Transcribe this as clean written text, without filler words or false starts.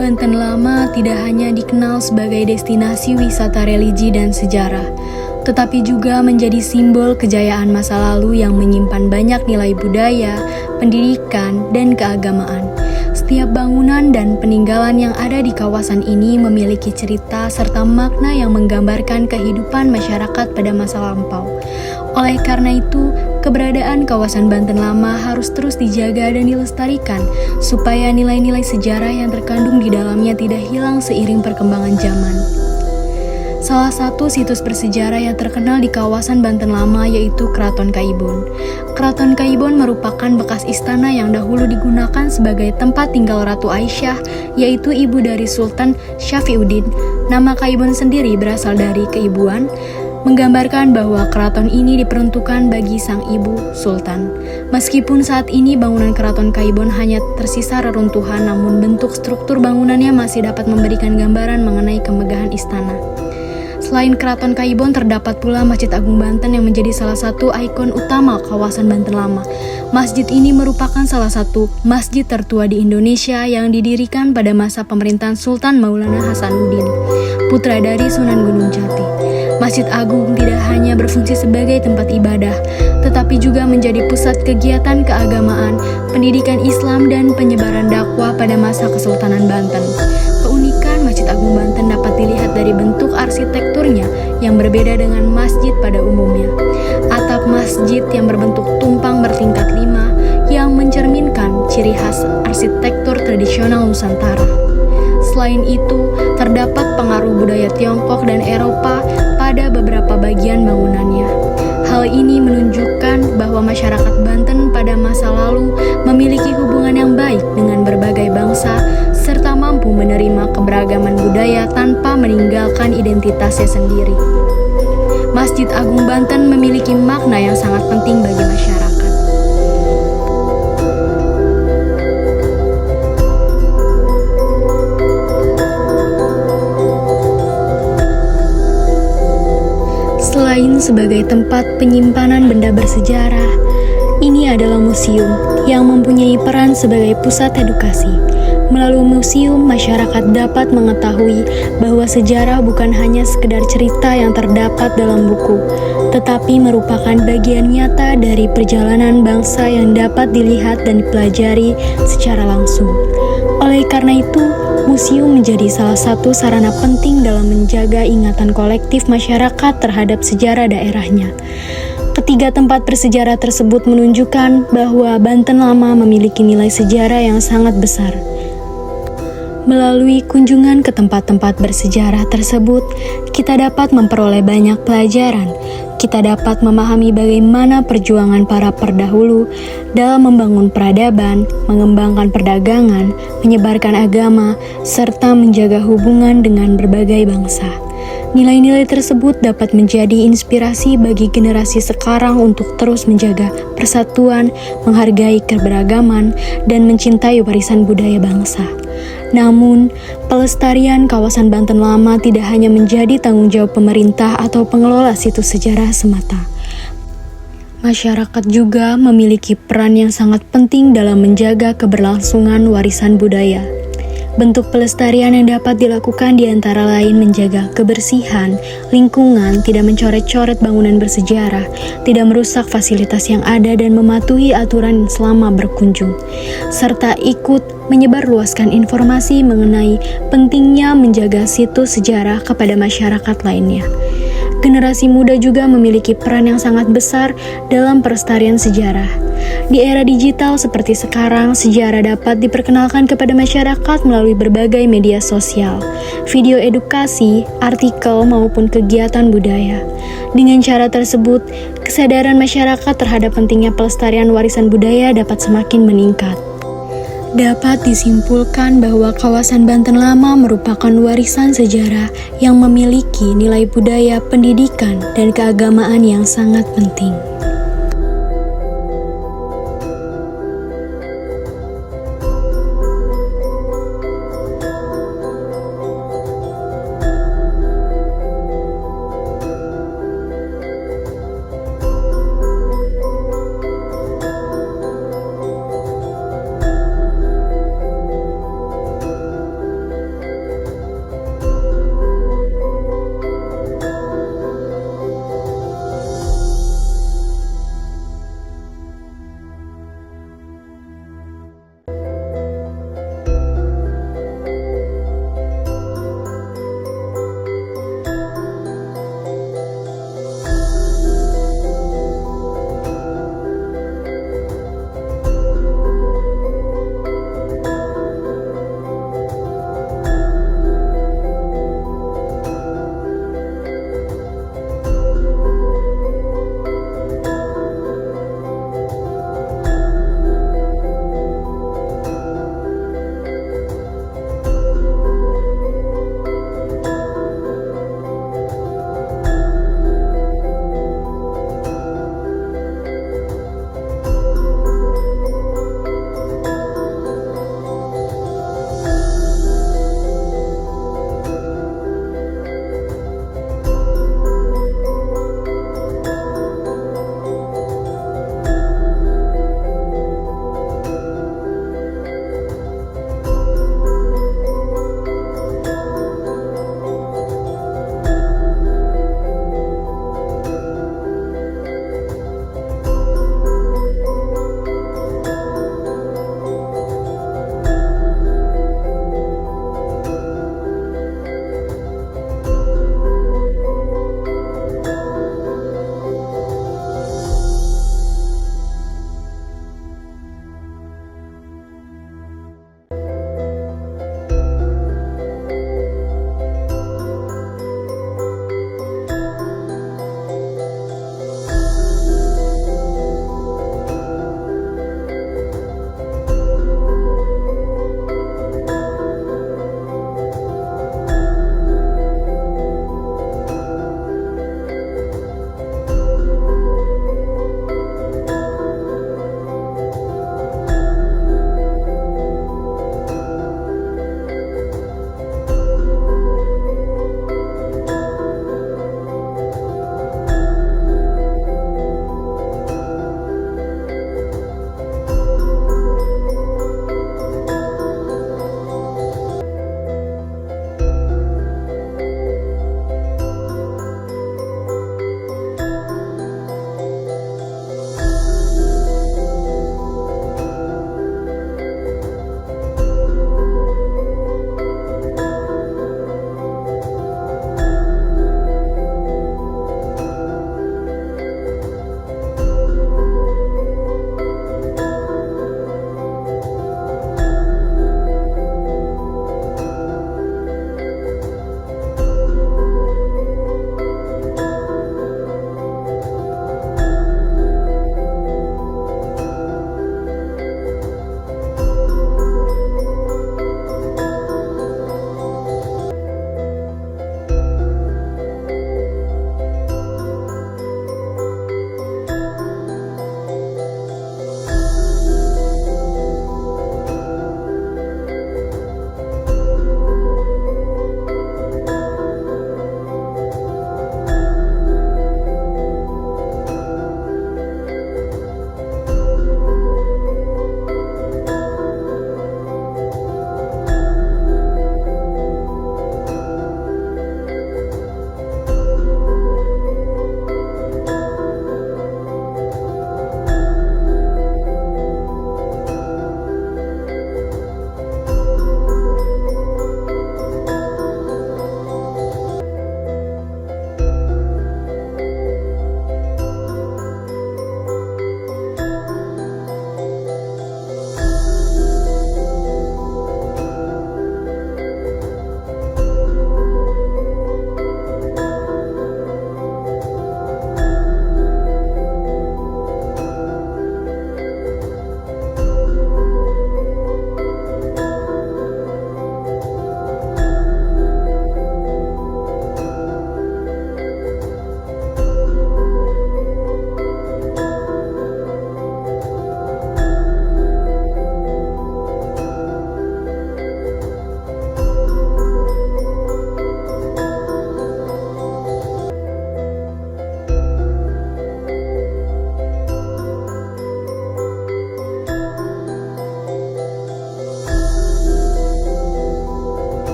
Banten Lama tidak hanya dikenal sebagai destinasi wisata religi dan sejarah, tetapi juga menjadi simbol kejayaan masa lalu yang menyimpan banyak nilai budaya, pendidikan, dan keagamaan. Setiap bangunan dan peninggalan yang ada di kawasan ini memiliki cerita serta makna yang menggambarkan kehidupan masyarakat pada masa lampau. Oleh karena itu, keberadaan kawasan Banten Lama harus terus dijaga dan dilestarikan supaya nilai-nilai sejarah yang terkandung di dalamnya tidak hilang seiring perkembangan zaman. Salah satu situs bersejarah yang terkenal di kawasan Banten Lama yaitu Keraton Kaibon. Keraton Kaibon merupakan bekas istana yang dahulu digunakan sebagai tempat tinggal Ratu Aisyah, yaitu ibu dari Sultan Syafiuddin. Nama Kaibon sendiri berasal dari keibuan, menggambarkan bahwa keraton ini diperuntukkan bagi sang ibu Sultan. Meskipun saat ini bangunan Keraton Kaibon hanya tersisa reruntuhan, namun bentuk struktur bangunannya masih dapat memberikan gambaran mengenai kemegahan istana. Selain Keraton Kaibon, terdapat pula Masjid Agung Banten yang menjadi salah satu ikon utama kawasan Banten Lama. Masjid ini merupakan salah satu masjid tertua di Indonesia yang didirikan pada masa pemerintahan Sultan Maulana Hasanuddin, putra dari Sunan Gunung Jati. Masjid Agung tidak hanya berfungsi sebagai tempat ibadah, tetapi juga menjadi pusat kegiatan keagamaan, pendidikan Islam, dan penyebaran dakwah pada masa Kesultanan Banten. Keunikan Masjid Agung Banten dapat dilihat dari bentuk arsitekturnya yang berbeda dengan masjid pada umumnya. Atap masjid yang berbentuk tumpang bertingkat 5 yang mencerminkan ciri khas arsitektur tradisional Nusantara. Selain itu, terdapat pengaruh budaya Tiongkok dan Eropa pada beberapa bagian bangunannya. Hal ini menunjukkan bahwa masyarakat Banten pada masa lalu memiliki hubungan yang baik dengan berbagai bangsa serta mampu menerima keberagaman budaya tanpa meninggalkan identitasnya sendiri. Masjid Agung Banten memiliki makna yang sangat penting bagi masyarakat. Selain sebagai tempat penyimpanan benda bersejarah, ini adalah museum yang mempunyai peran sebagai pusat edukasi. Melalui museum, masyarakat dapat mengetahui bahwa sejarah bukan hanya sekedar cerita yang terdapat dalam buku, tetapi merupakan bagian nyata dari perjalanan bangsa yang dapat dilihat dan dipelajari secara langsung. Oleh karena itu, museum menjadi salah satu sarana penting dalam menjaga ingatan kolektif masyarakat terhadap sejarah daerahnya. Ketiga tempat bersejarah tersebut menunjukkan bahwa Banten Lama memiliki nilai sejarah yang sangat besar. Melalui kunjungan ke tempat-tempat bersejarah tersebut, kita dapat memperoleh banyak pelajaran. Kita dapat memahami bagaimana perjuangan para pendahulu dalam membangun peradaban, mengembangkan perdagangan, menyebarkan agama, serta menjaga hubungan dengan berbagai bangsa. Nilai-nilai tersebut dapat menjadi inspirasi bagi generasi sekarang untuk terus menjaga persatuan, menghargai keberagaman, dan mencintai warisan budaya bangsa. Namun, pelestarian kawasan Banten Lama tidak hanya menjadi tanggung jawab pemerintah atau pengelola situs sejarah semata. Masyarakat juga memiliki peran yang sangat penting dalam menjaga keberlangsungan warisan budaya. Bentuk pelestarian yang dapat dilakukan di antara lain menjaga kebersihan, lingkungan, tidak mencoret-coret bangunan bersejarah, tidak merusak fasilitas yang ada dan mematuhi aturan selama berkunjung, serta ikut menyebarluaskan informasi mengenai pentingnya menjaga situs sejarah kepada masyarakat lainnya. Generasi muda juga memiliki peran yang sangat besar dalam pelestarian sejarah. Di era digital seperti sekarang, sejarah dapat diperkenalkan kepada masyarakat melalui berbagai media sosial, video edukasi, artikel, maupun kegiatan budaya. Dengan cara tersebut, kesadaran masyarakat terhadap pentingnya pelestarian warisan budaya dapat semakin meningkat. Dapat disimpulkan bahwa kawasan Banten Lama merupakan warisan sejarah yang memiliki nilai budaya, pendidikan, dan keagamaan yang sangat penting.